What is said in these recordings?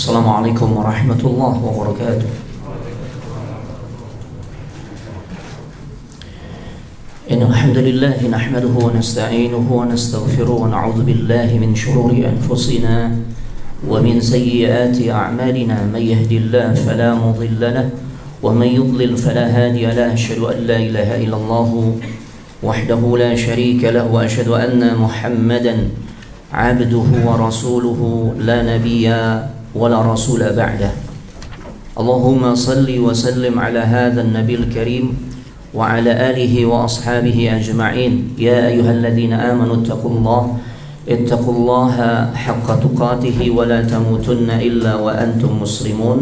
Assalamualaikum warahmatullahi wabarakatuh. Innal hamdalillah nahmaduhu wa nasta'inuhu wa nastaghfiruhu wa na'udzu billahi min shururi anfusina wa min sayyiati a'malina may yahdihillahu fala mudilla lahu wa man yudlil fala hadiya lahu. Asyhadu an la ilaha illallah wahdahu la syarika lahu wa asyhadu anna Muhammadan 'abduhu wa rasuluhu la nabiyya ولا رسول بعده. اللهم صل وسلم على هذا النبي الكريم وعلى آله وأصحابه أجمعين. يا أيها الذين آمنوا اتقوا الله حق تقاته ولا تموتن إلا وأنتم مسلمون.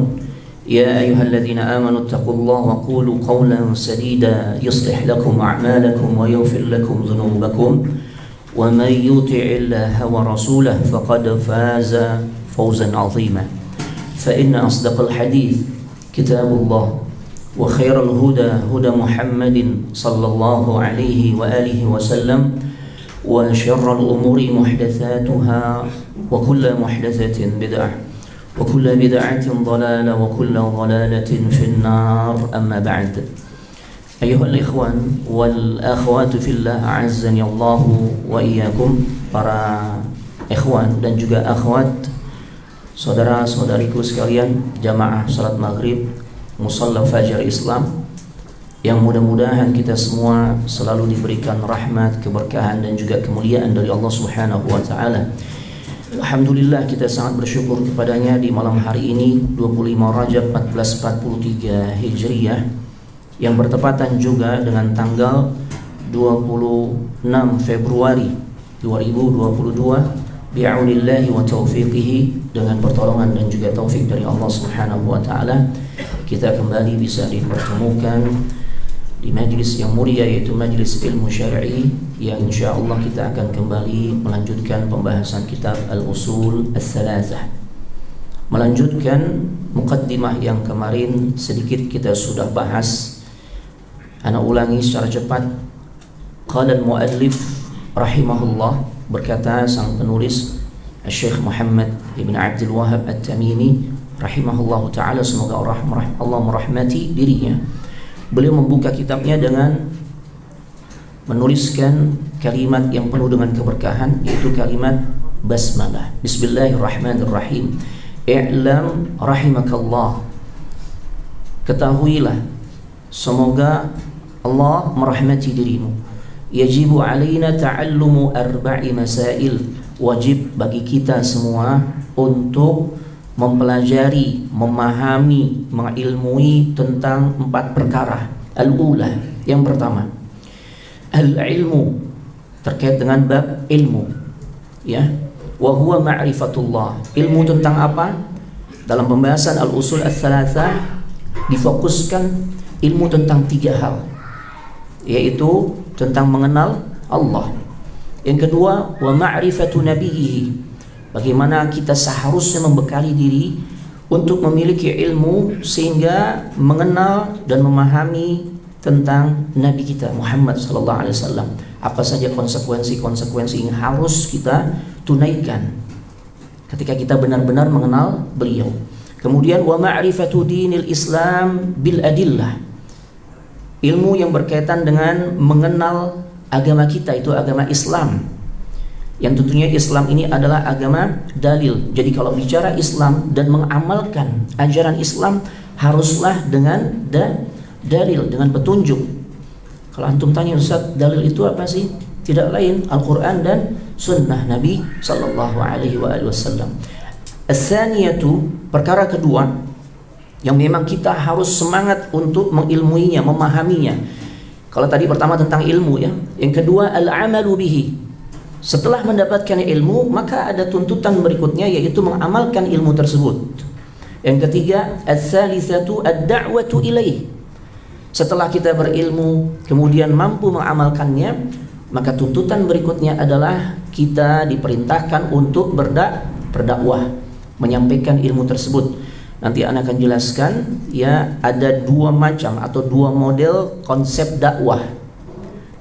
يا أيها الذين آمنوا اتقوا الله وقولوا قولا سديدا يصلح لكم أعمالكم ويغفر لكم ذنوبكم ومن يطع الله ورسوله فقد فاز فوزا عظيما. فإن أصدق الحديث كتاب الله وخير الهدى هدى محمد صلى الله عليه وآله وسلم وشر الأمور محدثاتها وكل محدثة بدعة وكل بدعة ضلالة وكل ضلالة في النار. أما بعد، أيها الإخوان والأخوات في الله أعزني الله وإياكم. Para ikhwan dan juga akhwat, saudara-saudariku sekalian, jamaah salat maghrib musalla fajar Islam, yang mudah-mudahan kita semua selalu diberikan rahmat, keberkahan dan juga kemuliaan dari Allah Subhanahu wa taala. Alhamdulillah, kita sangat bersyukur kepadanya di malam hari ini 25 Rajab 1443 Hijriah yang bertepatan juga dengan tanggal 26 Februari 2022 bi'aunillahi wa taufiqihi, dengan pertolongan dan juga taufik dari Allah Subhanahu wa taala kita kembali bisa dipertemukan di majlis yang mulia, yaitu majlis ilmu syar'i, yang insyaallah kita akan kembali melanjutkan pembahasan kitab Al-Usul Ats-Tsalatsah. Melanjutkan muqaddimah yang kemarin sedikit kita sudah bahas. Ana ulangi secara cepat. Qala al-muallif rahimahullah, berkata sang penulis Syekh Muhammad ibn Abdul Wahhab At-Tamimi rahimahullahu ta'ala, semoga Allah merahmati dirinya. Beliau membuka kitabnya dengan menuliskan kalimat yang penuh dengan keberkahan, yaitu kalimat basmalah. Bismillahirrahmanirrahim. I'lam rahimakallah, ketahuilah semoga Allah merahmati dirimu. Yajibu alaina ta'allumu arba'i masail, wajib bagi kita semua untuk mempelajari, memahami, mengilmui tentang 4 perkara. Al-ula, yang pertama, al-ilmu, terkait dengan bab ilmu, ya. Wa huwa ma'rifatullah. Ilmu tentang apa? Dalam pembahasan Al-Usul Ats-Tsalatsah difokuskan ilmu tentang 3 hal, yaitu tentang mengenal Allah. Yang kedua, wa ma'rifatu nabiyhi, bagaimana kita seharusnya membekali diri untuk memiliki ilmu sehingga mengenal dan memahami tentang Nabi kita Muhammad sallallahu alaihi wasallam. Apa saja konsekuensi-konsekuensi yang harus kita tunaikan ketika kita benar-benar mengenal beliau. Kemudian wa ma'rifatu dinil Islam bil adillah, ilmu yang berkaitan dengan mengenal agama kita, itu agama Islam, yang tentunya Islam ini adalah agama dalil. Jadi kalau bicara Islam dan mengamalkan ajaran Islam haruslah dengan dalil, dengan petunjuk. Kalau antum tanya, Ustaz, dalil itu apa sih? Tidak lain Al-Quran dan Sunnah Nabi Sallallahu Alaihi Wasallam. Ats-tsaniyatu, perkara kedua yang memang kita harus semangat untuk mengilmuinya, memahaminya. Kalau tadi pertama tentang ilmu, ya. Yang kedua, al-amalu bihi. Setelah mendapatkan ilmu, maka ada tuntutan berikutnya, yaitu mengamalkan ilmu tersebut. Yang ketiga, ats-tsalitsatu ad-da'watu ilaih. Setelah kita berilmu kemudian mampu mengamalkannya, maka tuntutan berikutnya adalah kita diperintahkan untuk berdakwah, menyampaikan ilmu tersebut. Nanti Anda akan jelaskan, ya, ada 2 macam atau 2 model konsep dakwah.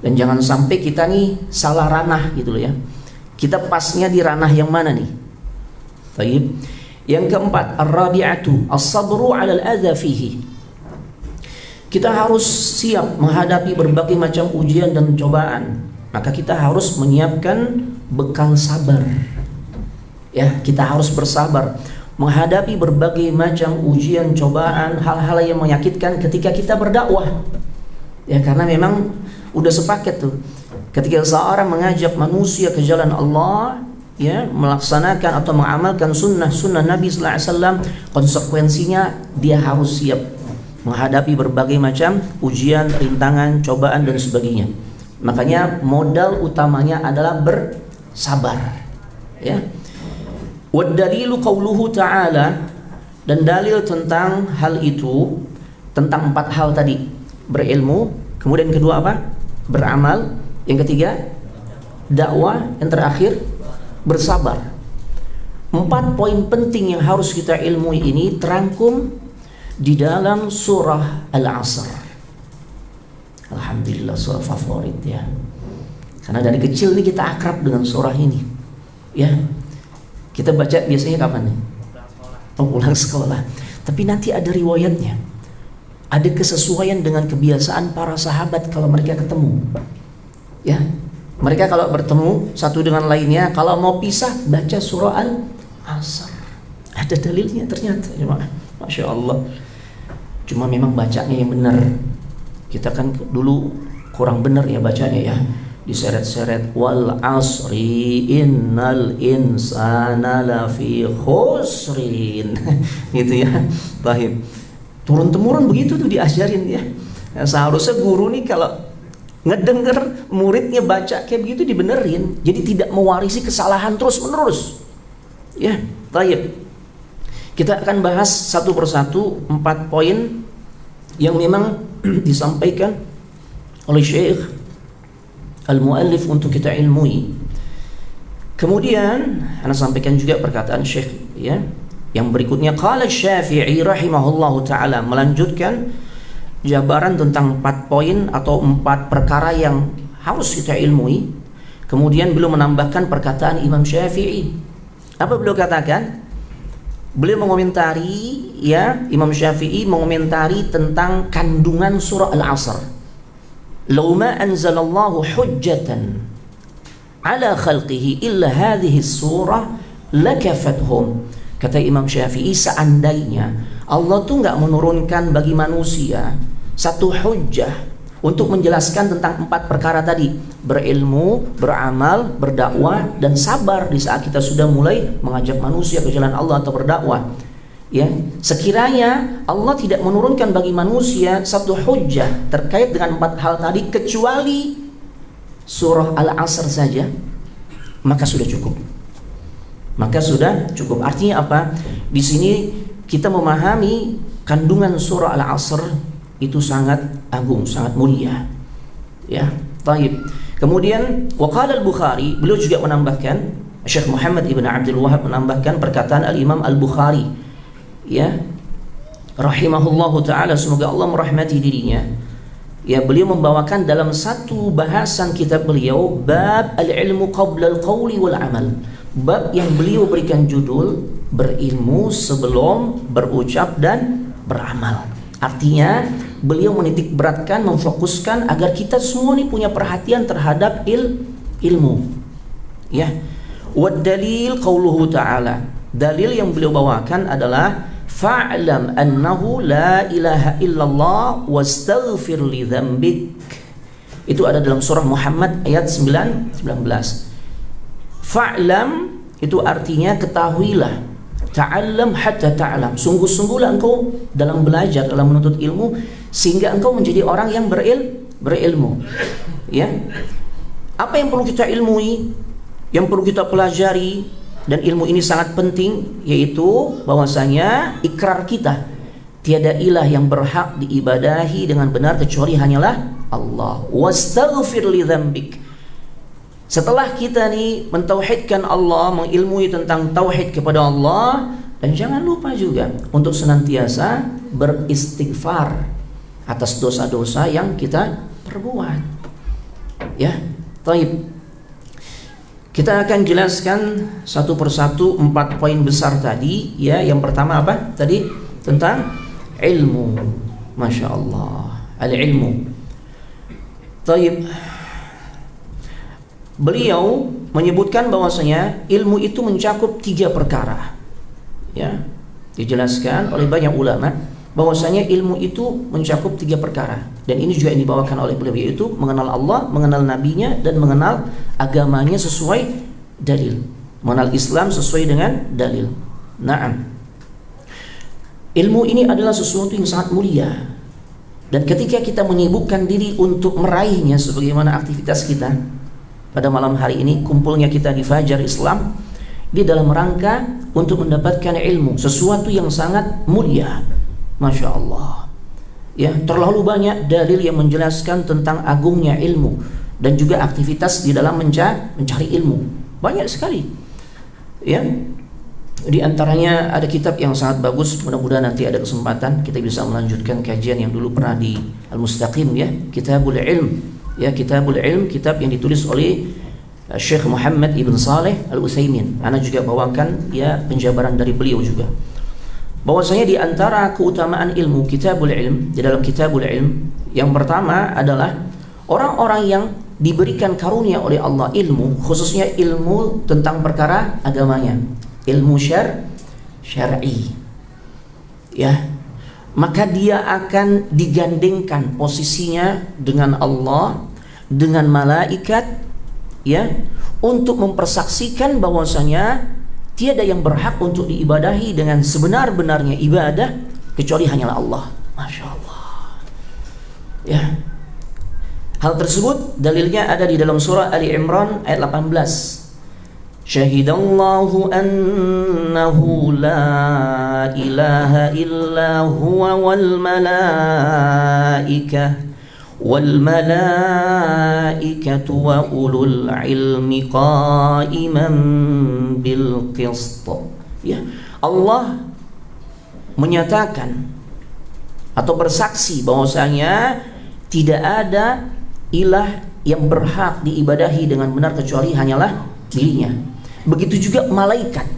Dan jangan sampai kita nih salah ranah gitu loh, ya. Kita pasnya di ranah yang mana nih? Baik. Yang keempat, ar-rabi'atu as-sabru 'ala al-adza fihi. Kita harus siap menghadapi berbagai macam ujian dan cobaan. Maka kita harus menyiapkan bekal sabar. Ya, kita harus bersabar menghadapi berbagai macam ujian, cobaan, hal-hal yang menyakitkan ketika kita berdakwah. Ya, karena memang udah sepaket tuh. Ketika seorang mengajak manusia ke jalan Allah, ya, melaksanakan atau mengamalkan sunnah Nabi sallallahu alaihi wasallam, konsekuensinya dia harus siap menghadapi berbagai macam ujian, rintangan, cobaan dan sebagainya. Makanya modal utamanya adalah bersabar. Ya. Wad dalilu qauluhu ta'ala, dan dalil tentang hal itu, tentang 4 hal tadi. Berilmu, kemudian kedua apa? Beramal, yang ketiga dakwah, yang terakhir bersabar. 4 poin penting yang harus kita ilmui ini terangkum di dalam surah Al-Asr. Alhamdulillah, surah favorit ya. Karena dari kecil nih kita akrab dengan surah ini. Ya. Kita baca biasanya kapan nih? Pulang sekolah. Tapi nanti ada riwayatnya. Ada kesesuaian dengan kebiasaan para sahabat kalau mereka ketemu. Ya. Mereka kalau bertemu satu dengan lainnya, kalau mau pisah baca surah Al-Asr. Ada dalilnya ternyata. Masya Allah. Cuma memang bacanya yang benar. Kita kan dulu kurang benar ya bacanya ya. Diseret-seret wal asri innal insana lafi khusrin. Gitu ya. Baik. Turun-temurun begitu tuh diajarin ya. Nah, seharusnya guru nih kalau ngedenger muridnya baca kayak begitu dibenerin. Jadi tidak mewarisi kesalahan terus-menerus. Ya, baik. Kita akan bahas satu persatu 4 poin yang memang disampaikan oleh Syekh Al-Muallif untuk kita ilmui. Kemudian ana sampaikan juga perkataan Syekh ya. Yang berikutnya qala Syafi'i rahimahullahu taala, melanjutkan jabaran tentang 4 poin atau 4 perkara yang harus kita ilmui. Kemudian beliau menambahkan perkataan Imam Syafi'i. Apa beliau katakan? Beliau mengomentari ya, Imam Syafi'i mengomentari tentang kandungan surah Al-Asr. Law ma anzalallahu hujjatan ala khalqihi illa hadhihi surah lakafathum. Kata Imam Syafi'i, seandainya Allah tuh enggak menurunkan bagi manusia satu hujjah untuk menjelaskan tentang 4 perkara tadi, berilmu, beramal, berdakwah, dan sabar di saat kita sudah mulai mengajak manusia ke jalan Allah atau berdakwah. Ya, sekiranya Allah tidak menurunkan bagi manusia satu hujjah terkait dengan 4 hal tadi kecuali surah Al-Asr saja, maka sudah cukup. Maka sudah cukup. Artinya apa? Di sini kita memahami kandungan surah Al-Asr itu sangat agung, sangat mulia. Ya, baik. Kemudian waqala Al-Bukhari, beliau juga menambahkan, Syekh Muhammad Ibn Abdul Wahhab menambahkan perkataan Al-Imam Al-Bukhari. Ya. Rahimahullahu taala, semoga Allah merahmati dirinya. Ya, beliau membawakan dalam satu bahasan kitab beliau bab al-ilmu qabla al-qawli wal amal. Bab yang beliau berikan judul berilmu sebelum berucap dan beramal. Artinya beliau menitik beratkan, memfokuskan agar kita semua ini punya perhatian terhadap ilmu. Ya. Wad dalil qauluhu ta'ala. Dalil yang beliau bawakan adalah fa'lam annahu la ilaha illallah wastaghfir li dzambik. Itu ada dalam surah Muhammad ayat 19. Fa'lam itu artinya ketahuilah. Ta'allam hatta ta'lam. Sungguh-sungguhlah engkau dalam belajar, dalam menuntut ilmu sehingga engkau menjadi orang yang berilmu. Ya. Apa yang perlu kita ilmui? Yang perlu kita pelajari, dan ilmu ini sangat penting, yaitu bahwasanya ikrar kita tiada ilah yang berhak diibadahi dengan benar kecuali hanyalah Allah. Wastaghfir li dzambik. Setelah kita nih mentauhidkan Allah, mengilmui tentang tauhid kepada Allah, dan jangan lupa juga untuk senantiasa beristighfar atas dosa-dosa yang kita perbuat. Ya, baik. Kita akan jelaskan satu persatu 4 poin besar tadi ya. Yang pertama apa? Tadi tentang ilmu. Masya Allah, al-ilmu. Taib. Beliau menyebutkan bahwasanya ilmu itu mencakup 3 perkara. Ya, dijelaskan oleh banyak ulama bahwasanya ilmu itu mencakup 3 perkara. Dan ini juga yang dibawakan oleh beliau, yaitu mengenal Allah, mengenal nabinya, dan mengenal agamanya sesuai dalil. Mengenal Islam sesuai dengan dalil. Naam. Ilmu ini adalah sesuatu yang sangat mulia. Dan ketika kita menyibukkan diri untuk meraihnya sebagaimana aktivitas kita pada malam hari ini, kumpulnya kita di Fajar Islam, di dalam rangka untuk mendapatkan ilmu, sesuatu yang sangat mulia. Masya Allah. Ya, terlalu banyak dalil yang menjelaskan tentang agungnya ilmu dan juga aktivitas di dalam mencari ilmu. Banyak sekali. Ya. Di antaranya ada kitab yang sangat bagus, mudah-mudahan nanti ada kesempatan kita bisa melanjutkan kajian yang dulu pernah di Al-Mustaqim ya, Kitabul Ilm. Ya, Kitabul Ilm, kitab yang ditulis oleh Syekh Muhammad Ibn Saleh Al-Utsaimin. Ana juga bawakan ya penjabaran dari beliau juga. Bahwasanya di antara keutamaan ilmu Kitabul Ilm, di dalam Kitabul Ilm, yang pertama adalah orang-orang yang diberikan karunia oleh Allah ilmu, khususnya ilmu tentang perkara agamanya, ilmu syar'i. Ya. Maka dia akan digandengkan posisinya dengan Allah, dengan malaikat, ya, untuk mempersaksikan bahwasanya tiada yang berhak untuk diibadahi dengan sebenar-benarnya ibadah kecuali hanyalah Allah. Masya Allah. Ya. Hal tersebut dalilnya ada di dalam surah Ali Imran ayat 18. Syahidallahu annahu la ilaha illa huwa wal malaikatu wa ulul ilmi qa'iman bil qist. Ya, Allah menyatakan atau bersaksi bahwasanya tidak ada ilah yang berhak diibadahi dengan benar kecuali hanyalah dirinya. Begitu juga malaikat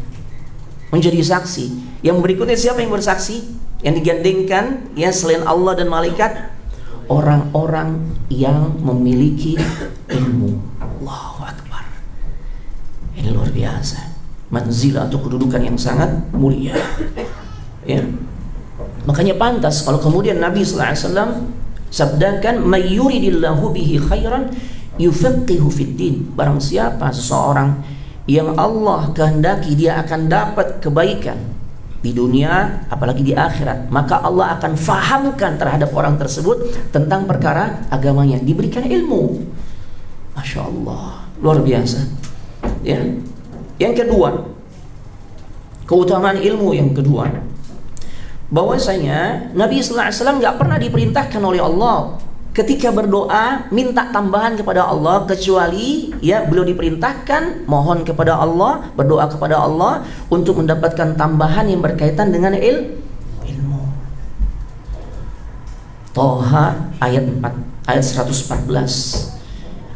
menjadi saksi. Yang berikutnya siapa yang bersaksi? Yang digandengkan ya selain Allah dan malaikat, orang-orang yang memiliki ilmu. Allahu Akbar. Ini luar biasa. Manzilah atau kedudukan yang sangat mulia. Ya. Makanya pantas kalau kemudian Nabi sallallahu alaihi wasallam sabdakan, "May yuridillahu bihi khairan yufaqihu fid din." Barang siapa seseorang yang Allah kehendaki dia akan dapat kebaikan di dunia apalagi di akhirat, maka Allah akan fahamkan terhadap orang tersebut tentang perkara agamanya, diberikan ilmu. Masya Allah, luar biasa. Ya. Yang kedua, keutamaan ilmu yang kedua, bahwasanya Nabi sallallahu alaihi wasallam enggak pernah diperintahkan oleh Allah ketika berdoa minta tambahan kepada Allah, kecuali ya beliau diperintahkan mohon kepada Allah, berdoa kepada Allah untuk mendapatkan tambahan yang berkaitan dengan ilmu. Toha ayat 4, ayat 114.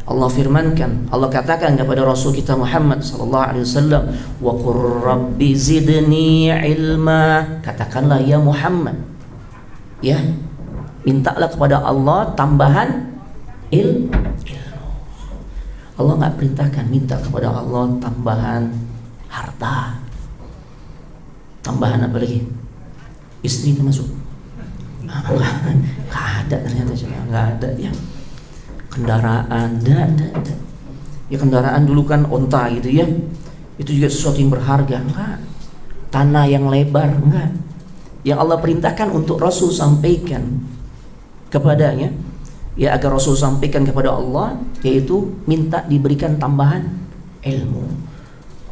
Allah firmankan, Allah katakan kepada Rasul kita Muhammad sallallahu alaihi wasallam, wa qur rabbi zidni ilma. Katakanlah ya Muhammad, ya, mintalah kepada Allah tambahan ilmu. Allah nggak perintahkan minta kepada Allah tambahan harta, tambahan apa lagi? Istri termasuk? Nggak ada ternyata, nggak ada ya. Kendaraan, ada. Ya kendaraan dulu kan onta gitu ya, itu juga sesuatu yang berharga. Enggak. Tanah yang lebar, enggak. Yang Allah perintahkan untuk Rasul sampaikan kepadanya, ya agar Rasul sampaikan kepada Allah, yaitu minta diberikan tambahan ilmu.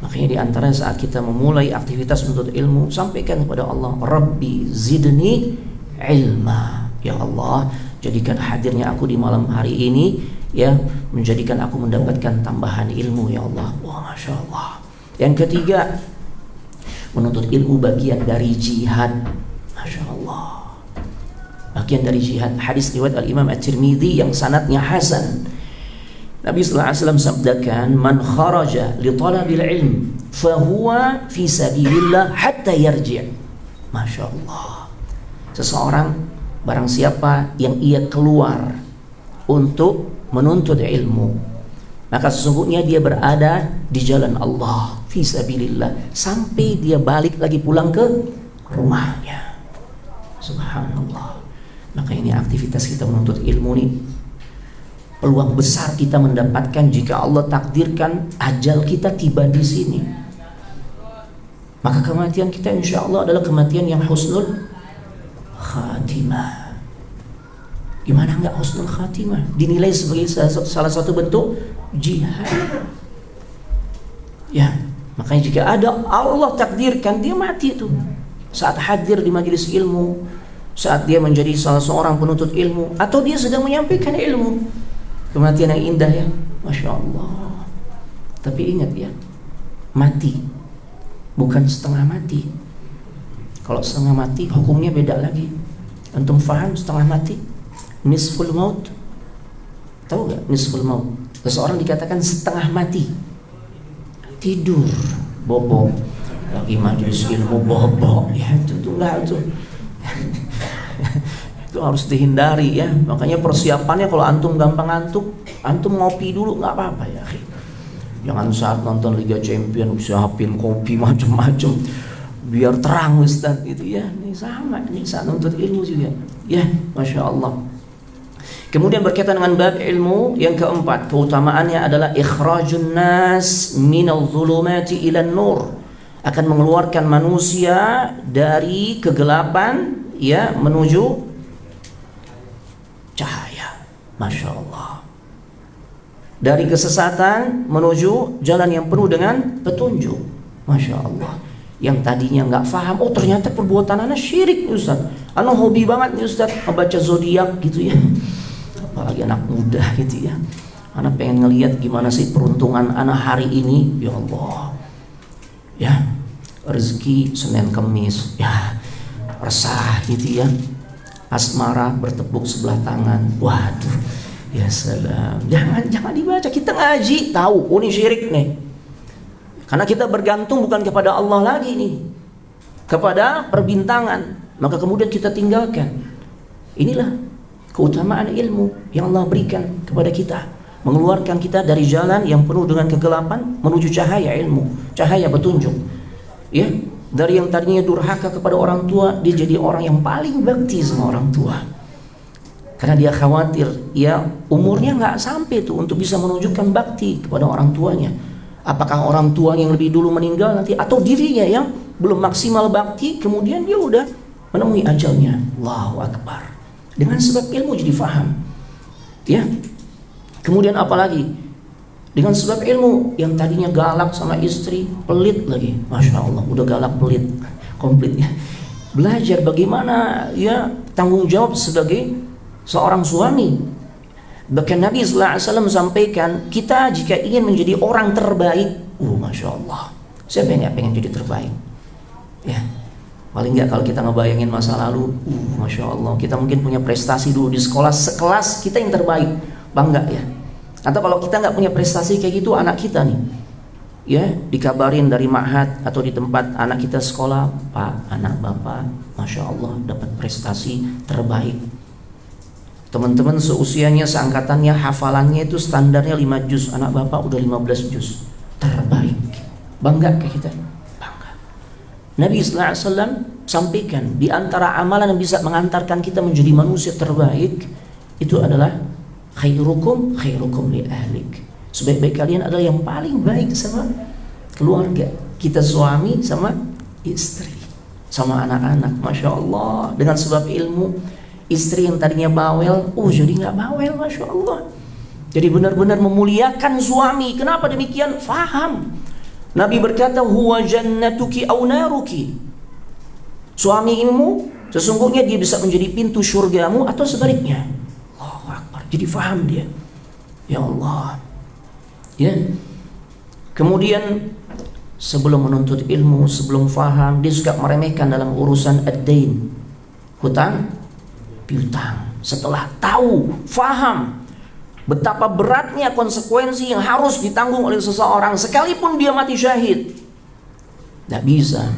Makanya di antara saat kita memulai aktivitas menuntut ilmu, sampaikan kepada Allah, Rabbi zidni ilma. Ya Allah, jadikan hadirnya aku di malam hari ini ya menjadikan aku mendapatkan tambahan ilmu ya Allah. Wah, Masya Allah. Yang ketiga, menuntut ilmu bagian dari jihad. Masya Allah, bagian dari jihad. Hadis riwayat Al-Imam At-Tirmidzi yang sanadnya hasan, Nabi sallallahu alaihi wasallam sabdakan, "Man kharaja li talabil ilm fahuwa fi sabilillah hatta yarji'." Masya Allah. Seseorang barang siapa yang ia keluar untuk menuntut ilmu, maka sesungguhnya dia berada di jalan Allah fi sabilillah sampai dia balik lagi pulang ke rumahnya. Subhanallah. Maka ini aktivitas kita menuntut ilmu nih, peluang besar kita mendapatkan jika Allah takdirkan ajal kita tiba di sini. Maka kematian kita insya Allah adalah kematian yang husnul khatimah. Gimana enggak husnul khatimah? Dinilai sebagai salah satu bentuk jihad. Ya, makanya jika ada Allah takdirkan dia mati itu saat hadir di majelis ilmu, saat dia menjadi salah seorang penuntut ilmu, atau dia sedang menyampaikan ilmu. Kematian yang indah ya, Masya Allah. Tapi ingat ya, mati bukan setengah mati. Kalau setengah mati hukumnya beda lagi. Antum faham setengah mati? Nisful maut. Tahu gak nisful maut? Seseorang dikatakan setengah mati, tidur, bobok, lagi majelis ilmu bobok, ya itu enggak tuh. Itu harus dihindari ya. Makanya persiapannya kalau antum gampang ngantuk, antum ngopi dulu nggak apa-apa ya. Jangan saat nonton Liga Champion siapin kopi macam-macam biar terang Ustaz itu ya. Ini sama, ini saat nuntut ilmu juga. Ya, Masya Allah. Kemudian berkaitan dengan bab ilmu yang keempat, keutamaannya adalah ikhrajun nas minal zulumati ilan nur, akan mengeluarkan manusia dari kegelapan ya menuju cahaya. Masya Allah. Dari kesesatan menuju jalan yang penuh dengan petunjuk. Masya Allah. Yang tadinya nggak paham, oh ternyata perbuatan anak syirik Ustaz. Anak hobi banget nih Ustaz membaca zodiak gitu ya. Apalagi anak muda gitu ya. Anak pengen ngelihat gimana sih peruntungan anak hari ini. Ya Allah. Ya, rezeki Senin Kemis. Ya, resah gitu ya. Asmara bertepuk sebelah tangan. Waduh, ya salam. Jangan dibaca. Kita ngaji tahu, oh ini syirik nih. Karena kita bergantung bukan kepada Allah lagi nih, kepada perbintangan. Maka kemudian kita tinggalkan. Inilah keutamaan ilmu yang Allah berikan kepada kita, mengeluarkan kita dari jalan yang penuh dengan kegelapan menuju cahaya ilmu, cahaya petunjuk. Ya. Dari yang tadinya durhaka kepada orang tua, dia jadi orang yang paling bakti sama orang tua. Karena dia khawatir, ya umurnya nggak sampai tuh untuk bisa menunjukkan bakti kepada orang tuanya. Apakah orang tua yang lebih dulu meninggal nanti, atau dirinya yang belum maksimal bakti, kemudian dia udah menemui ajalnya. Allahu Akbar. Dengan sebab ilmu jadi faham. Ya. Kemudian apalagi? Dengan sebab ilmu, yang tadinya galak sama istri, pelit lagi. Masya Allah, udah galak pelit komplit ya. Belajar bagaimana ya tanggung jawab sebagai seorang suami. Bahkan Nabi sallallahu alaihi wasallam sampaikan, kita jika ingin menjadi orang terbaik, Masya Allah, siapa yang gak pengen jadi terbaik? Ya, paling gak kalau kita ngebayangin masa lalu, Masya Allah, kita mungkin punya prestasi dulu di sekolah, sekelas kita yang terbaik, bangga ya. Atau kalau kita nggak punya prestasi kayak gitu, anak kita nih, ya dikabarin dari ma'had atau di tempat anak kita sekolah, Pak, anak Bapak, Masya Allah dapat prestasi terbaik. Teman-teman seusianya, seangkatannya, hafalannya itu standarnya 5 juz, anak Bapak udah 15 juz, terbaik. Bangga ke kita? Bangga. Nabi sallallahu alaihi wasallam sampaikan, di antara amalan yang bisa mengantarkan kita menjadi manusia terbaik itu adalah khairukum li ahlik. Sebaik-baik kalian adalah yang paling baik sama keluarga. Kita suami sama istri, sama anak-anak. Masya Allah. Dengan sebab ilmu, istri yang tadinya bawel, jadi nggak bawel. Masya Allah. Jadi benar-benar memuliakan suami. Kenapa demikian? Faham. Nabi berkata, huwa jannatuki aw naruki. Suamimu sesungguhnya dia bisa menjadi pintu surgamu atau sebaliknya. Jadi faham dia. Ya Allah. Ya. Kemudian sebelum menuntut ilmu, sebelum faham, dia suka meremehkan dalam urusan ad-dain, hutang piutang. Setelah tahu, faham, betapa beratnya konsekuensi yang harus ditanggung oleh seseorang sekalipun dia mati syahid. Tidak bisa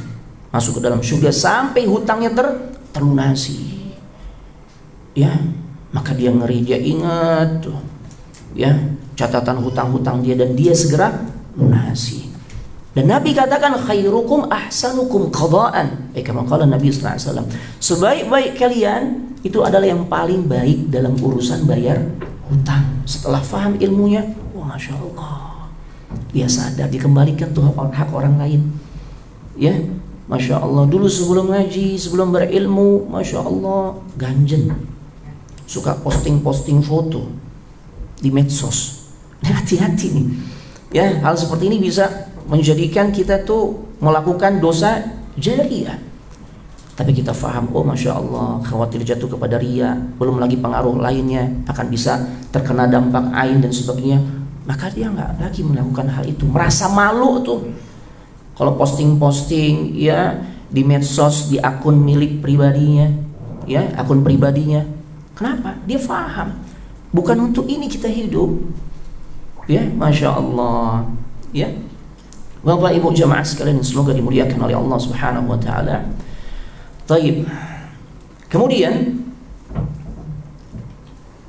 masuk ke dalam surga sampai hutangnya terlunasi. Ya, maka dia ngeri, dia ingat tuh, ya, catatan hutang-hutang dia, dan dia segera lunasi. Dan Nabi katakan khairukum ahsanukum qadaan. Kama qala Nabi sallallahu alaihi wasallam, sebaik-baik kalian itu adalah yang paling baik dalam urusan bayar hutang. Setelah faham ilmunya, wah, Masya Allah, dia sadar dikembalikan tuh hak orang lain. Ya, Masya Allah, dulu sebelum ngaji, sebelum berilmu, Masya Allah, ganjen, suka posting-posting foto di medsos. Hati-hati nih, ya, hal seperti ini bisa menjadikan kita tuh melakukan dosa jariyah. Tapi kita faham, oh Masya Allah, khawatir jatuh kepada riya, belum lagi pengaruh lainnya, akan bisa terkena dampak ain dan sebagainya. Maka dia nggak lagi melakukan hal itu, merasa malu tuh kalau posting-posting, ya, di medsos, di akun milik pribadinya, ya, akun pribadinya. Kenapa? Dia faham, bukan untuk ini kita hidup. Ya, Masya Allah. Ya, Bapak Ibu jamaah sekalian, semoga dimuliakan oleh Allah Subhanahu wa taala. Taib. Kemudian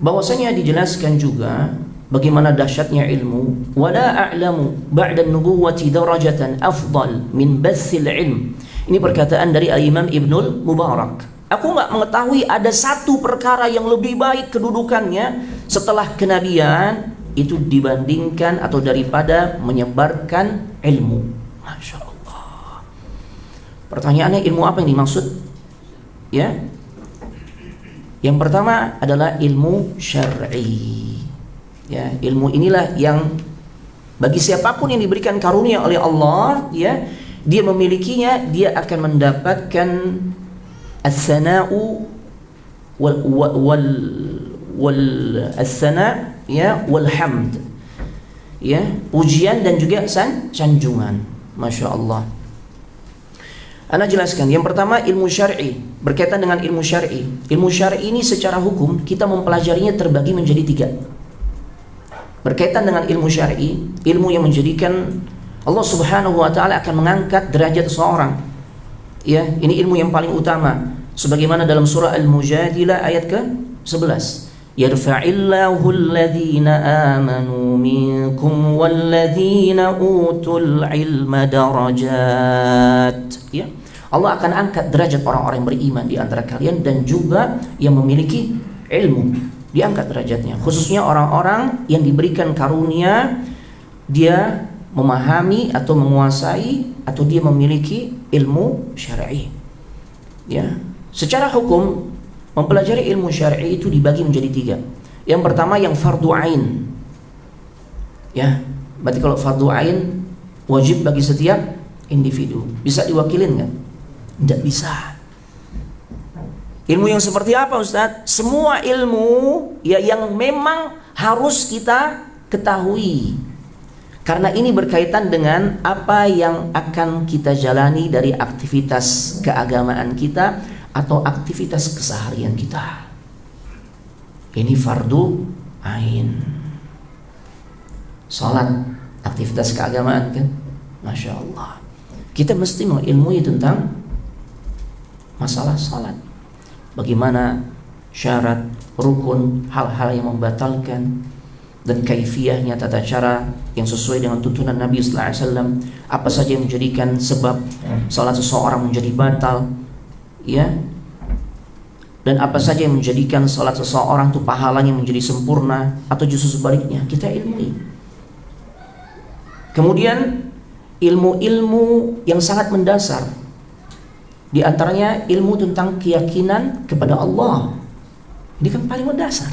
bahwasanya dijelaskan juga bagaimana dahsyatnya ilmu. Wala a'lamu ba'da an-nubuwwati darajatan afdal min bathil ilm. Ini perkataan dari Imam Ibnul Mubarak. Aku enggak mengetahui ada satu perkara yang lebih baik kedudukannya setelah kenabian itu dibandingkan atau daripada menyebarkan ilmu. Masya Allah. Pertanyaannya, ilmu apa yang dimaksud? Ya, yang pertama adalah ilmu syar'i. Ya, ilmu inilah yang bagi siapapun yang diberikan karunia oleh Allah, ya, dia memilikinya, dia akan mendapatkan as-sana'u wal as-sana', ya, wal hamd, ya, pujian dan juga sanjungan. Masya Allah. Ana jelaskan. Yang pertama, ilmu syar'i. Berkaitan dengan ilmu syar'i, ilmu syar'i ini secara hukum kita mempelajarinya terbagi menjadi 3. Berkaitan dengan ilmu syar'i, ilmu yang menjadikan Allah Subhanahu wa taala akan mengangkat derajat seseorang. Ya, ini ilmu yang paling utama. Sebagaimana dalam surah Al-Mujadilah ayat ke-11. Yarfa'illahu alladhina amanu minkum walladhina utul ilma darajat. Ya, Allah akan angkat derajat orang-orang yang beriman di antara kalian dan juga yang memiliki ilmu, diangkat derajatnya. Khususnya orang-orang yang diberikan karunia dia memahami atau menguasai atau dia memiliki ilmu syar'i. Ya, secara hukum mempelajari ilmu syar'i itu dibagi menjadi 3. Yang pertama yang fardu ain. Ya, berarti kalau fardu ain wajib bagi setiap individu. Bisa diwakilin nggak? Tidak bisa. Ilmu yang seperti apa, Ustaz? Semua ilmu ya yang memang harus kita ketahui. Karena ini berkaitan dengan apa yang akan kita jalani dari aktivitas keagamaan kita atau aktivitas keseharian kita. Ini fardu ain. Salat, aktivitas keagamaan kan? Masya Allah. Kita mesti mengilmui tentang masalah salat. Bagaimana syarat, rukun, hal-hal yang membatalkan, dan kaifiyahnya, tata cara yang sesuai dengan tuntunan Nabi sallallahu alaihi wasallam. Apa saja yang menjadikan sebab salat seseorang menjadi batal, ya, dan apa saja yang menjadikan salat seseorang itu pahalanya menjadi sempurna atau justru sebaliknya, kita ilmui. Kemudian ilmu-ilmu yang sangat mendasar, di antaranya ilmu tentang keyakinan kepada Allah. Ini kan paling mendasar.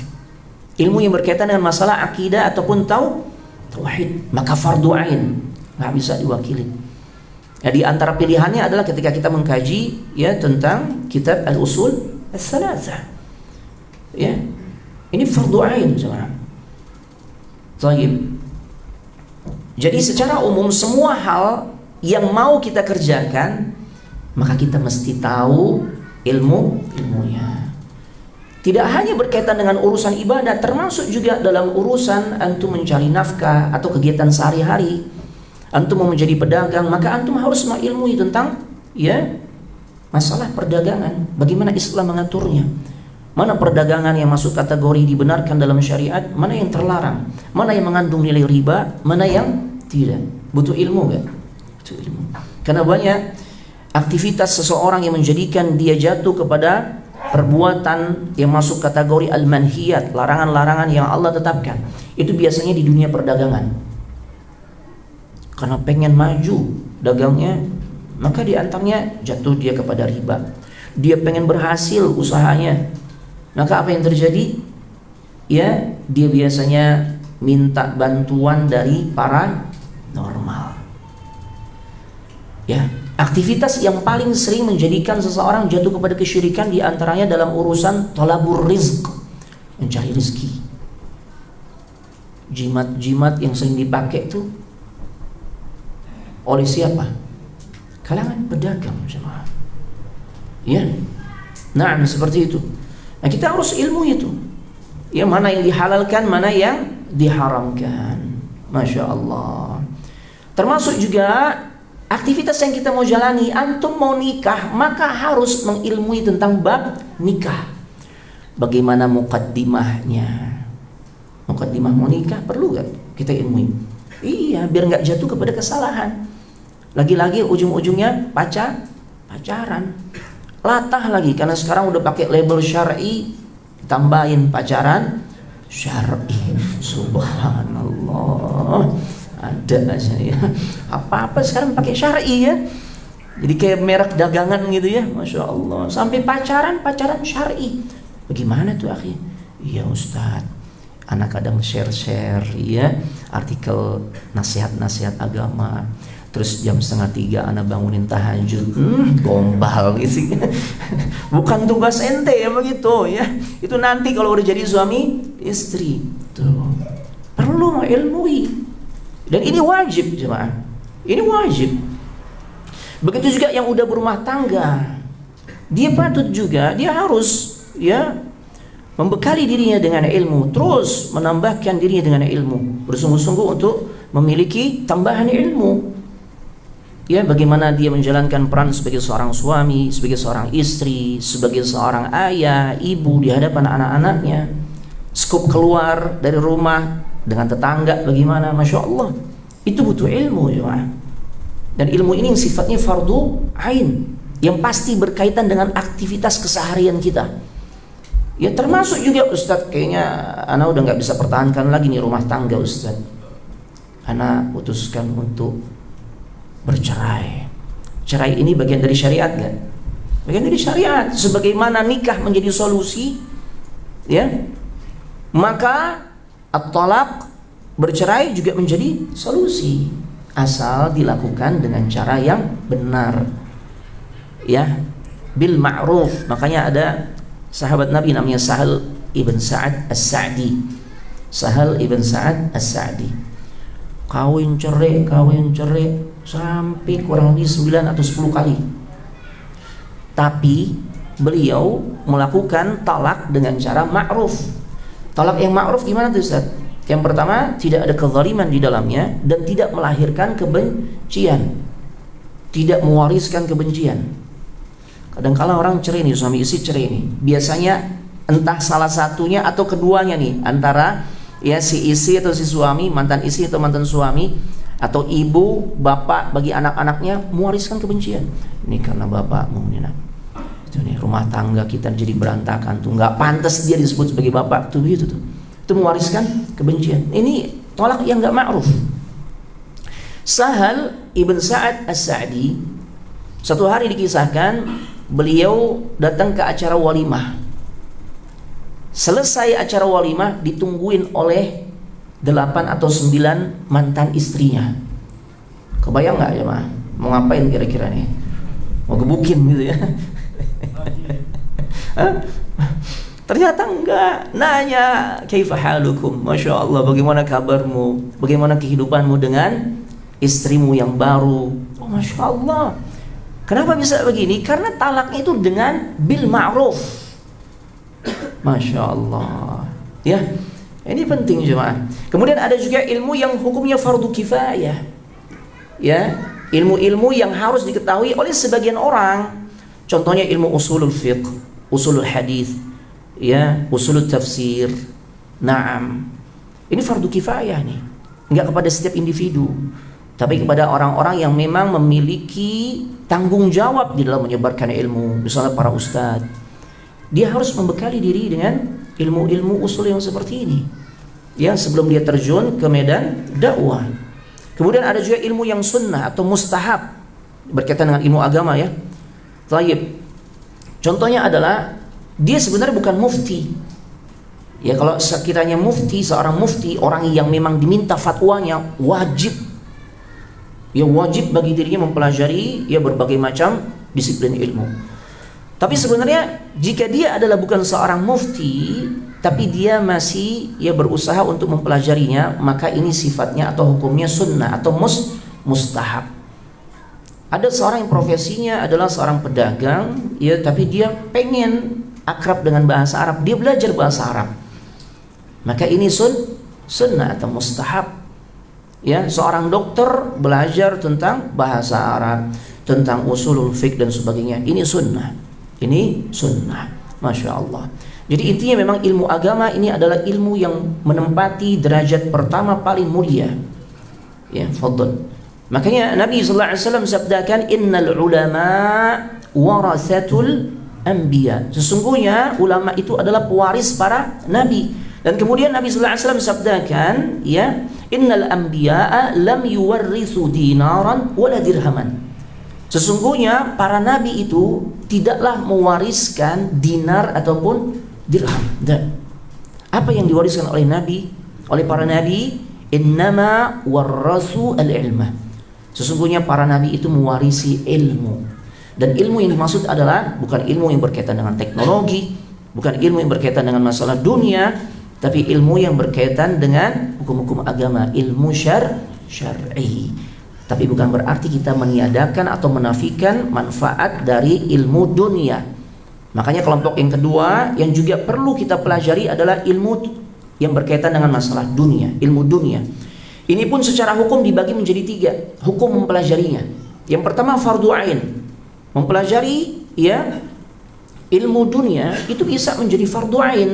Ilmu yang berkaitan dengan masalah akidah ataupun tauhid, maka fardu ain, nggak bisa diwakili. Ya, di antara pilihannya adalah ketika kita mengkaji ya tentang kitab al-usul as-salasah. Ya, ini fardu ain, saudara. Baik. Jadi secara umum semua hal yang mau kita kerjakan, maka kita mesti tahu ilmunya. Tidak hanya berkaitan dengan urusan ibadah, termasuk juga dalam urusan antum mencari nafkah atau kegiatan sehari-hari. Antum mau menjadi pedagang, maka antum harus mengilmui tentang masalah perdagangan. Bagaimana Islam mengaturnya? Mana perdagangan yang masuk kategori dibenarkan dalam syariat, mana yang terlarang, mana yang mengandung nilai riba, mana yang tidak. Butuh ilmu kan? Butuh ilmu. Karena banyak aktivitas seseorang yang menjadikan dia jatuh kepada perbuatan yang masuk kategori al-manhiyat, larangan-larangan yang Allah tetapkan. Itu biasanya di dunia perdagangan. Karena pengen maju dagangnya, maka di antaranya jatuh dia kepada riba. Dia pengen berhasil usahanya, maka apa yang terjadi? Ya, dia biasanya minta bantuan dari para normal. Ya, aktivitas yang paling sering menjadikan seseorang jatuh kepada kesyirikan di antaranya dalam urusan thalabur rizq, mencari rezeki. Jimat-jimat yang sering dipakai itu oleh siapa? Kalangan pedagang, jemaah. Ya. Nah, seperti itu. Nah, kita harus ilmu itu. Ya, mana yang dihalalkan, mana yang diharamkan. Masya Allah. Termasuk juga aktivitas yang kita mau jalani. Antum mau nikah, maka harus mengilmui tentang bab nikah. Bagaimana muqaddimahnya? Muqaddimah mau nikah perlu gak kita ilmui? Iya, biar gak jatuh kepada kesalahan. Lagi-lagi ujung-ujungnya pacaran. Latah lagi karena sekarang udah pakai label syar'i, tambahin pacaran syar'i. Subhanallah. Ada aja ya. Apa-apa sekarang pakai syar'i ya. Jadi kayak merek dagangan gitu ya. Masya Allah. Sampai pacaran syar'i. Bagaimana tuh akhi? Iya Ustaz, anak kadang share ya artikel nasihat-nasihat agama. Terus jam 2:30 anak bangunin tahajud. Gombal gitu. Bukan tugas ente ya begitu ya. Itu nanti kalau udah jadi suami istri. Tuh. Perlu mengilmui. Dan ini wajib jemaah. Ini wajib. Begitu juga yang udah berumah tangga. Dia patut juga, dia harus ya membekali dirinya dengan ilmu, terus menambahkan dirinya dengan ilmu, bersungguh-sungguh untuk memiliki tambahan ilmu. Ya, bagaimana dia menjalankan peran sebagai seorang suami, sebagai seorang istri, sebagai seorang ayah, ibu di hadapan anak-anaknya. Skop keluar dari rumah dengan tetangga bagaimana, Masya Allah. Itu butuh ilmu ya. Dan ilmu ini yang sifatnya fardu ain, yang pasti berkaitan dengan aktivitas keseharian kita. Ya termasuk juga Ustadz, kayaknya ana udah gak bisa pertahankan lagi nih rumah tangga Ustadz. Ana putuskan untuk bercerai. Cerai ini bagian dari syariat kan? Bagian dari syariat. Sebagaimana nikah menjadi solusi, ya, maka at-talaq, bercerai juga menjadi solusi, asal dilakukan dengan cara yang benar, ya, bil ma'ruf. Makanya ada sahabat Nabi namanya Sahal ibn Sa'ad as-Sa'di. Sahal ibn Sa'ad as-Sa'di kawin cerai sampai kurang lebih 9 atau 10 kali. Tapi beliau melakukan talak dengan cara ma'ruf. Talak yang ma'ruf gimana tuh Ustaz? Yang pertama, tidak ada kezaliman di dalamnya dan tidak melahirkan kebencian, tidak mewariskan kebencian. Kadang-kala orang cerai nih, suami istri cerai nih, biasanya entah salah satunya atau keduanya nih, antara ya si istri atau si suami, mantan istri atau mantan suami, atau ibu, bapak bagi anak-anaknya mewariskan kebencian. Ini karena bapakmu nih nak. Itu nih rumah tangga kita jadi berantakan tuh, nggak pantas dia disebut sebagai bapak tuh gitu tuh. Itu mewariskan kebencian. Ini tolak yang nggak ma'ruf. Sahal ibn Sa'ad as-Sa'di, satu hari dikisahkan beliau datang ke acara walimah. Selesai acara walimah ditungguin oleh 8 atau 9 mantan istrinya. Kebayang nggak ya mah? Mau ngapain kira-kira nih? Mau gebukin gitu ya? Ternyata enggak. Nanya, kaifa halukum? Masya Allah, bagaimana kabarmu? Bagaimana kehidupanmu dengan istrimu yang baru? Oh, Masya Allah. Kenapa bisa begini? Karena talaknya itu dengan bil ma'ruf. Masya Allah. Ya, ini penting jemaah. Kemudian ada juga ilmu yang hukumnya fardu kifayah. Ya, ilmu-ilmu yang harus diketahui oleh sebagian orang. Contohnya ilmu usulul fiqh, usulul hadis, ya, usulul tafsir. Naam. Ini fardu kifayah nih. Enggak kepada setiap individu, tapi kepada orang-orang yang memang memiliki tanggung jawab di dalam menyebarkan ilmu. Misalnya para ustadz, dia harus membekali diri dengan ilmu-ilmu usul yang seperti ini, ya, sebelum dia terjun ke medan dakwah. Kemudian ada juga ilmu yang sunnah atau mustahab berkaitan dengan ilmu agama, ya. Taib. Contohnya adalah dia sebenarnya bukan mufti. Ya, kalau sekiranya mufti, seorang mufti, orang yang memang diminta fatwanya, wajib, ya, wajib bagi dirinya mempelajari, ya, berbagai macam disiplin ilmu. Tapi sebenarnya jika dia adalah bukan seorang mufti, tapi dia masih, ya, berusaha untuk mempelajarinya, maka ini sifatnya atau hukumnya sunnah atau mustahab. Ada seorang yang profesinya adalah seorang pedagang, ya, tapi dia pengen akrab dengan bahasa Arab, dia belajar bahasa Arab. Maka ini sunnah atau mustahab. Ya, seorang dokter belajar tentang bahasa Arab, tentang usulul fiqh dan sebagainya. Ini sunnah. Ini sunnah. Masya Allah. Jadi intinya memang ilmu agama ini adalah ilmu yang menempati derajat pertama paling mulia. Ya, fadl. Makanya Nabi sallallahu alaihi wasallam sabdakan, innal ulama warasatul anbiya. Sesungguhnya ulama itu adalah pewaris para nabi. Dan kemudian Nabi sallallahu alaihi wasallam sabdakan, ya, innal anbiya'a lam yuwarrisu dinaran wala dirhaman. Sesungguhnya para nabi itu tidaklah mewariskan dinar ataupun dirham. Dan apa yang diwariskan oleh nabi, oleh para nabi? Innama warrasu al-ilma. Sesungguhnya para nabi itu mewarisi ilmu. Dan ilmu yang dimaksud adalah bukan ilmu yang berkaitan dengan teknologi, bukan ilmu yang berkaitan dengan masalah dunia, tapi ilmu yang berkaitan dengan hukum-hukum agama, ilmu syar'i. Tapi bukan berarti kita meniadakan atau menafikan manfaat dari ilmu dunia. Makanya kelompok yang kedua yang juga perlu kita pelajari adalah ilmu yang berkaitan dengan masalah dunia, ilmu dunia. Ini pun secara hukum dibagi menjadi 3 hukum mempelajarinya. Yang pertama fardu ain, mempelajari, ya, ilmu dunia itu bisa menjadi fardu ain.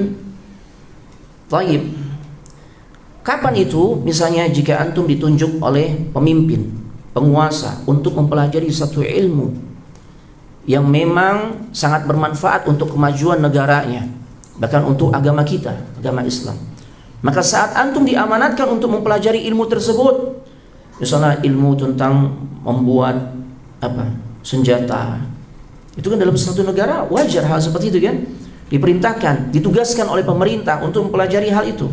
Taib. Kapan itu? Misalnya jika antum ditunjuk oleh pemimpin, penguasa untuk mempelajari satu ilmu yang memang sangat bermanfaat untuk kemajuan negaranya, bahkan untuk agama kita, agama Islam. Maka saat antum diamanatkan untuk mempelajari ilmu tersebut, misalnya ilmu tentang membuat senjata, itu kan dalam satu negara wajar hal seperti itu kan, diperintahkan, ditugaskan oleh pemerintah untuk mempelajari hal itu,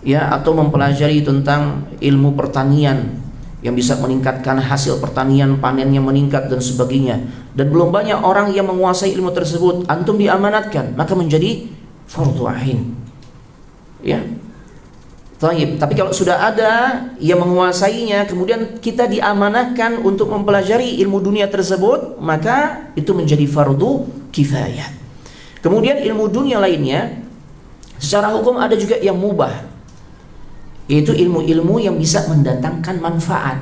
ya, atau mempelajari tentang ilmu pertanian yang bisa meningkatkan hasil pertanian, panennya meningkat dan sebagainya. Dan belum banyak orang yang menguasai ilmu tersebut, antum diamanatkan, maka menjadi fardhu ain. Ya. Taib. Tapi kalau sudah ada yang menguasainya, kemudian kita diamanahkan untuk mempelajari ilmu dunia tersebut, maka itu menjadi fardu kifayah. Kemudian ilmu dunia lainnya secara hukum ada juga yang mubah, yaitu ilmu-ilmu yang bisa mendatangkan manfaat.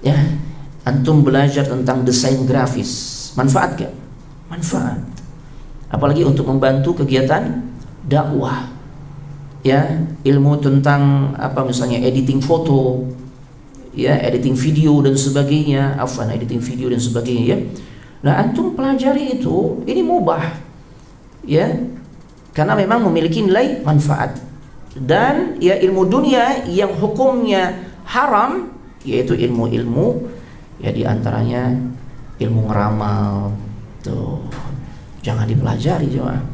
Ya, antum belajar tentang desain grafis, manfaat gak? Manfaat. Apalagi untuk membantu kegiatan dakwah. Ya, ilmu tentang misalnya editing foto, ya, editing video dan sebagainya, editing video dan sebagainya, ya. Nah, antum pelajari itu, ini mubah, ya, karena memang memiliki nilai manfaat. Dan ya ilmu dunia yang hukumnya haram, yaitu ilmu-ilmu, ya, diantaranya ilmu ngeramal, tuh jangan dipelajari coba.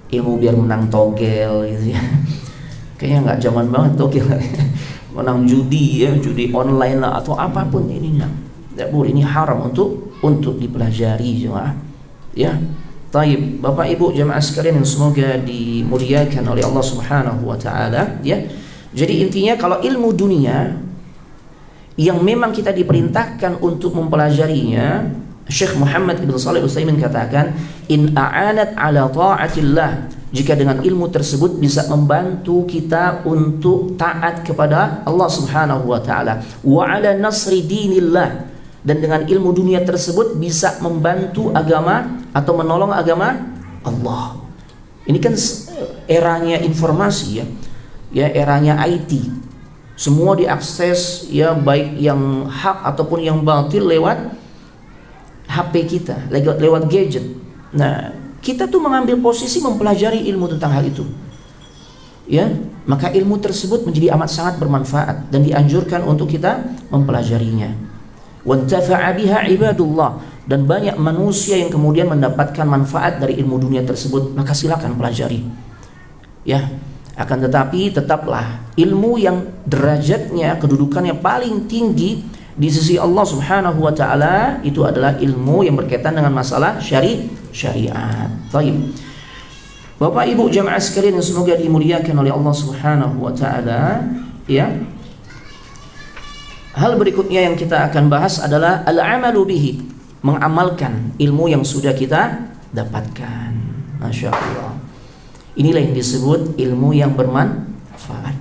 Ilmu biar menang togel gitu ya, kayaknya nggak zaman banget togel. Menang judi, ya, judi online lah atau apapun, ini tidak boleh, ini haram untuk dipelajari jemaah, ya. Taib, Bapak Ibu jemaah sekalian yang semoga dimuliakan oleh Allah Subhanahu wa taala, ya. Jadi intinya kalau ilmu dunia yang memang kita diperintahkan untuk mempelajarinya, Syekh Muhammad ibn Shalih Al-Utsaimin katakan, in a'anat ala ta'atillah, jika dengan ilmu tersebut bisa membantu kita untuk taat kepada Allah Subhanahu wa taala, wa ala nasri dinillah, dan dengan ilmu dunia tersebut bisa membantu agama atau menolong agama Allah. Ini kan eranya informasi, ya eranya IT. Semua diakses, ya baik yang hak ataupun yang batil lewat HP kita, lewat gadget. Nah, kita tuh mengambil posisi mempelajari ilmu tentang hal itu, ya, maka ilmu tersebut menjadi amat sangat bermanfaat dan dianjurkan untuk kita mempelajarinya. Wantafa'a biha ibadullah, dan banyak manusia yang kemudian mendapatkan manfaat dari ilmu dunia tersebut, maka silakan pelajari, ya. Akan tetapi tetaplah ilmu yang derajatnya, kedudukannya paling tinggi di sisi Allah Subhanahu wa taala itu adalah ilmu yang berkaitan dengan masalah syariat. Baik. Bapak Ibu jamaah sekalian yang semoga dimuliakan oleh Allah Subhanahu wa taala, ya. Hal berikutnya yang kita akan bahas adalah al-amalu bihi, mengamalkan ilmu yang sudah kita dapatkan. Masya Allah. Inilah yang disebut ilmu yang bermanfaat,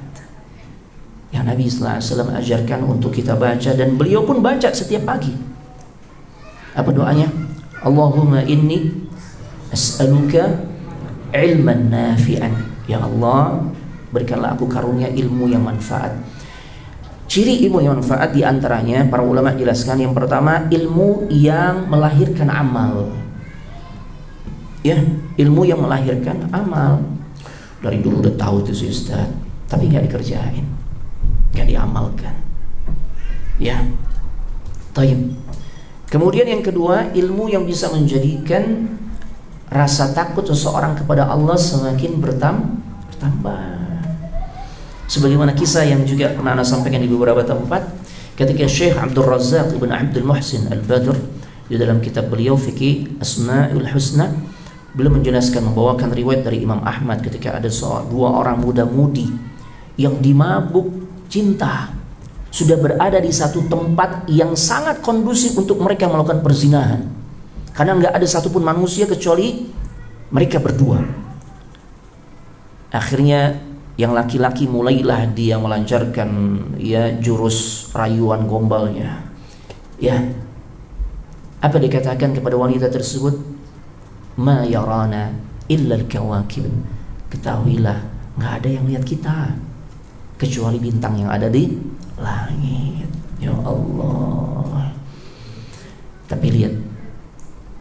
yang Nabi SAW ajarkan untuk kita baca, dan beliau pun baca setiap pagi. Apa doanya? Allahumma inni as'aluka ilman nafi'an. Ya Allah, berikanlah aku karunia ilmu yang manfaat. Ciri ilmu yang manfaat diantaranya para ulama jelaskan, yang pertama ilmu yang melahirkan amal. Ya, ilmu yang melahirkan amal. Dari dulu udah tahu itu sih Ustaz, tapi nggak dikerjain, nggak diamalkan, ya. Taib. Kemudian yang kedua, ilmu yang bisa menjadikan rasa takut seseorang kepada Allah semakin bertambah. Sebagaimana kisah yang juga pernah Anda sampaikan di beberapa tempat, ketika Syekh Abdul Razak ibn Abdul Muhsin Al-Badr di dalam kitab beliau Fiqih Asma'ul Husna, beliau menjelaskan, membawakan riwayat dari Imam Ahmad ketika ada dua orang muda-mudi yang dimabuk cinta sudah berada di satu tempat yang sangat kondusif untuk mereka melakukan perzinahan, karena nggak ada satupun manusia kecuali mereka berdua. Akhirnya yang laki-laki mulailah dia melancarkan, ya, jurus rayuan gombalnya, ya. Apa dikatakan kepada wanita tersebut? Ma yarana illa al-kawakib, ketahuilah nggak ada yang lihat kita kecuali bintang yang ada di langit. Ya Allah. Tapi lihat,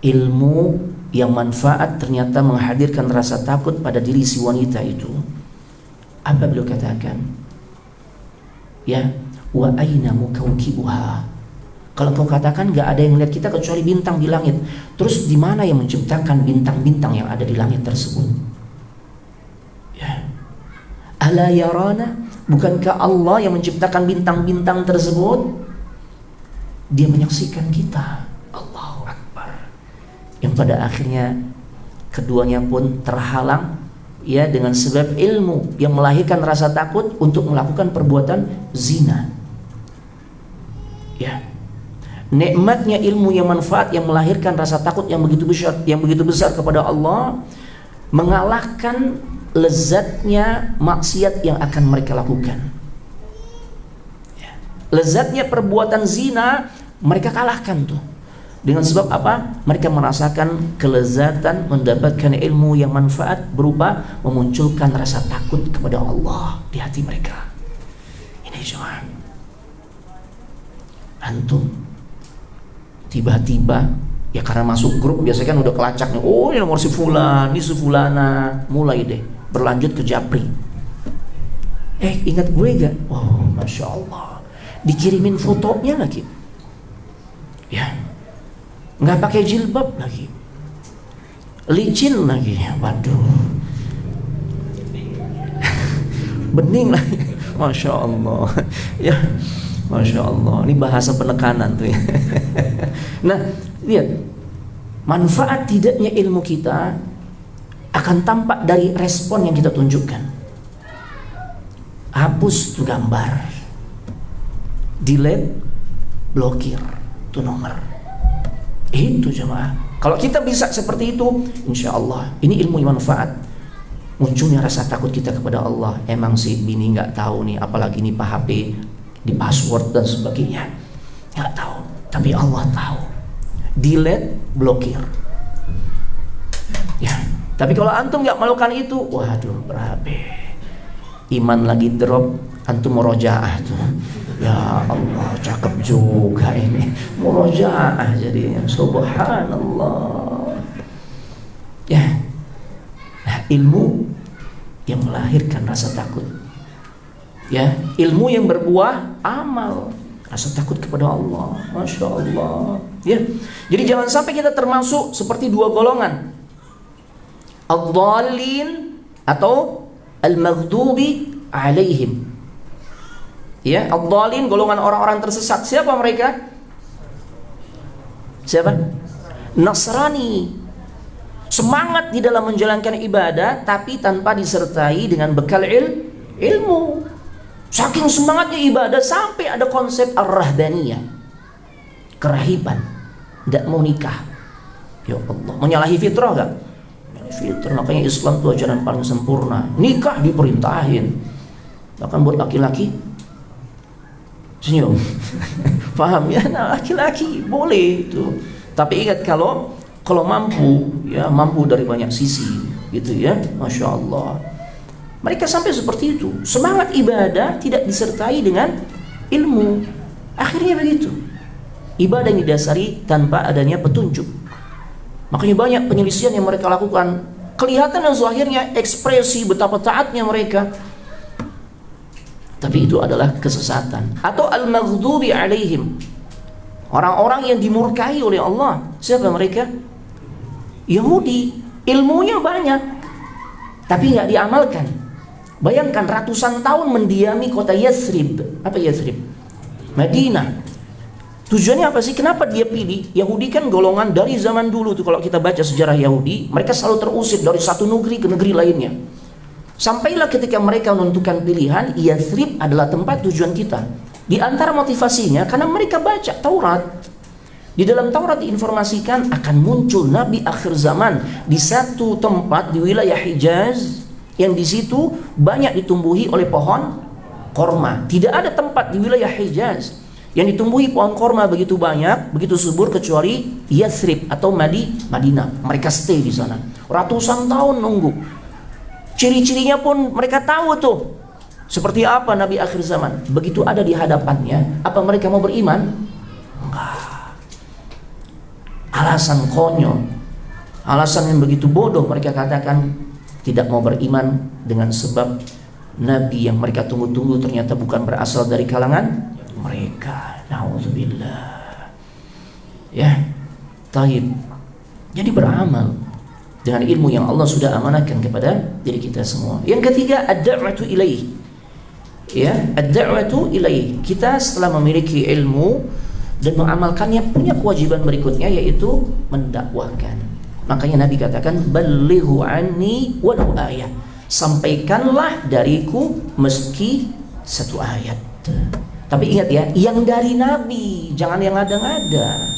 ilmu yang manfaat ternyata menghadirkan rasa takut pada diri si wanita itu. Apa beliau katakan? Ya, wa aina mukawkibuha. Kalau kau katakan nggak ada yang melihat kita kecuali bintang di langit, terus di mana yang menciptakan bintang-bintang yang ada di langit tersebut? Ya. Ala yarana, bukankah Allah yang menciptakan bintang-bintang tersebut? Dia menyaksikan kita. Allahu Akbar. Yang pada akhirnya keduanya pun terhalang, ya, dengan sebab ilmu yang melahirkan rasa takut untuk melakukan perbuatan zina. Ya. Nikmatnya ilmu yang manfaat yang melahirkan rasa takut yang begitu besar kepada Allah mengalahkan lezatnya maksiat yang akan mereka lakukan. Lezatnya perbuatan zina mereka kalahkan tuh. Dengan sebab apa? Mereka merasakan kelezatan mendapatkan ilmu yang manfaat berupa memunculkan rasa takut kepada Allah di hati mereka. Ini jangan antum tiba-tiba, ya karena masuk grup biasanya kan udah kelacak nih, oh ini nomor si fulan, ini si fulana, mulai deh berlanjut ke japri. Ingat gue gak? Oh Masya Allah, dikirimin fotonya lagi, ya, nggak pakai jilbab lagi, licin lagi, waduh, bening lagi, Masya Allah, ya. Masya Allah, ini bahasa penekanan tuh ya. Nah, lihat, manfaat tidaknya ilmu kita akan tampak dari respon yang kita tunjukkan. Hapus tuh gambar, delete, blokir tuh nomor. Itu jemaah. Kalau kita bisa seperti itu, insya Allah ini ilmu yang manfaat. Munculnya rasa takut kita kepada Allah. Emang sih bini nggak tahu nih, apalagi nih HP di password dan sebagainya, nggak tahu. Tapi Allah tahu. Delete, blokir. Ya. Tapi kalau antum nggak melakukan itu, waduh berabe. Iman lagi drop, antum murojaah tuh. Ya Allah, cakep juga ini. Murojaah jadinya. Subhanallah. Ya. Nah, ilmu yang melahirkan rasa takut. Ya, ilmu yang berbuah amal, rasa takut kepada Allah. Masya Allah. Ya. Jadi jangan sampai kita termasuk seperti dua golongan, ad-dhalin atau al-maghdubi alaihim. Ya, ad-dhalin golongan orang-orang tersesat. Siapa mereka? Siapa? Nasrani. Semangat di dalam menjalankan ibadah tapi tanpa disertai dengan bekal ilmu. Saking semangatnya ibadah sampai ada konsep ar-rahbaniyah, kerahiban, tidak mau nikah. Ya Allah, menyalahi fitrah gak? Fitrah. Makanya Islam itu ajaran paling sempurna. Nikah diperintahin. Bahkan buat laki-laki, senyum. Paham ya? Nah, laki-laki boleh itu. Tapi ingat kalau mampu, ya mampu dari banyak sisi, gitu ya. Masya Allah. Mereka sampai seperti itu. Semangat ibadah tidak disertai dengan ilmu. Akhirnya begitu. Ibadah yang didasari tanpa adanya petunjuk. Makanya banyak penyelisihan yang mereka lakukan. Kelihatan dan zahirnya ekspresi betapa taatnya mereka, tapi itu adalah kesesatan. Atau al-maghdubi alaihim, orang-orang yang dimurkai oleh Allah. Siapa mereka? Yahudi. Ilmunya banyak tapi nggak diamalkan. Bayangkan ratusan tahun mendiami kota Yathrib. Apa Yathrib? Madinah. Tujuannya apa sih? Kenapa dia pilih? Yahudi kan golongan dari zaman dulu tuh, kalau kita baca sejarah Yahudi, mereka selalu terusir dari satu negeri ke negeri lainnya. Sampailah ketika mereka menentukan pilihan, Yathrib adalah tempat tujuan kita. Di antara motivasinya karena mereka baca Taurat. Di dalam Taurat diinformasikan akan muncul nabi akhir zaman di satu tempat di wilayah Hijaz, yang di situ banyak ditumbuhi oleh pohon korma. Tidak ada tempat di wilayah Hijaz yang ditumbuhi pohon korma begitu banyak, begitu subur kecuali Yathrib atau Madinah. Mereka stay di sana. Ratusan tahun nunggu. Ciri-cirinya pun mereka tahu tuh. Seperti apa nabi akhir zaman. Begitu ada di hadapannya, apa mereka mau beriman? Enggak. Alasan konyol, alasan yang begitu bodoh, mereka katakan tidak mau beriman dengan sebab nabi yang mereka tunggu-tunggu ternyata bukan berasal dari kalangan mereka. Nauzubillah. Ya, taib. Jadi beramal dengan ilmu yang Allah sudah amanahkan kepada diri kita semua. Yang ketiga, ad-da'watu ilaih. Ya, ad-da'watu ilaih. Kita setelah memiliki ilmu dan mengamalkannya, punya kewajiban berikutnya, yaitu mendakwahkan. Makanya Nabi katakan, balighu anni walau ayat. Sampaikanlah dariku meski satu ayat. Tapi ingat ya, yang dari Nabi, jangan yang ada-ada.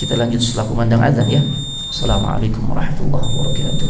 Kita lanjut setelah kumandang azan ya. Assalamualaikum warahmatullahi wabarakatuh.